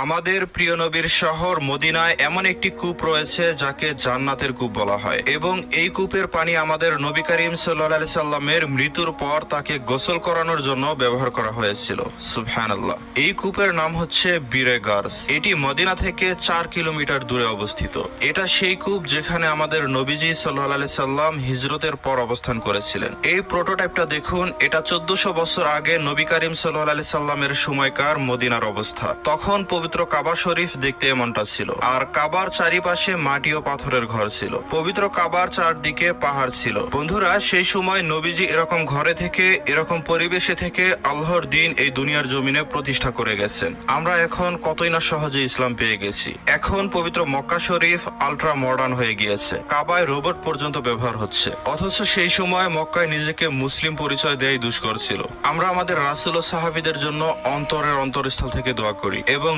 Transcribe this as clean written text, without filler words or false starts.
আমাদের প্রিয় নবীর শহর মদিনায় এমন একটি কূপ রয়েছে যাকে জান্নাতের কূপ বলা হয়, এবং এই কূপের পানি আমাদের নবী করিম সাল্লাল্লাহু আলাইহি সাল্লামের মৃত্যুর পর তাকে গোসল করানোর জন্য ব্যবহার করা হয়েছিল। সুবহানাল্লাহ। এই কূপের নাম হচ্ছে বীরে গার্স। এটি মদিনা থেকে 4 কিলোমিটার দূরে অবস্থিত। এটা সেই কূপ যেখানে আমাদের নবীজি সাল্লাল্লাহু আলাইহি সাল্লাম হিজরতের পর অবস্থান করেছিলেন। এই প্রোটোটাইপটা দেখুন, এটা 1400 বছর আগে নবী করিম সাল্লাল্লাহু আলাইহি সাল্লামের সময়কার মদিনার অবস্থা। তখন পবিত্র কাবা শরীফ দেখতে এমনটা ছিল, আর কাবার চারিপাশে মাটি ও পাথরের ঘর ছিল। পবিত্র কাবার চারদিকে পাহাড় ছিল। বন্ধুরা, সেই সময় নবীজি এরকম ঘরে থেকে, এরকম পরিবেশে থেকে আল্লাহর দিন এই দুনিয়ার জমিনে প্রতিষ্ঠা করে গেছেন। আমরা এখন কতই না সহজে ইসলাম পেয়ে গেছি। এখন পবিত্র মক্কা শরীফ আল্ট্রা মডার্ন হয়ে গিয়েছে, কাবায় রোবট পর্যন্ত ব্যবহার হচ্ছে। অথচ সেই সময় মক্কায় নিজেকে মুসলিম পরিচয় দেয়াই দুষ্কর ছিল। আমরা আমাদের রাসূল ও সাহাবীদের জন্য অন্তরের অন্তরস্থল থেকে দোয়া করি এবং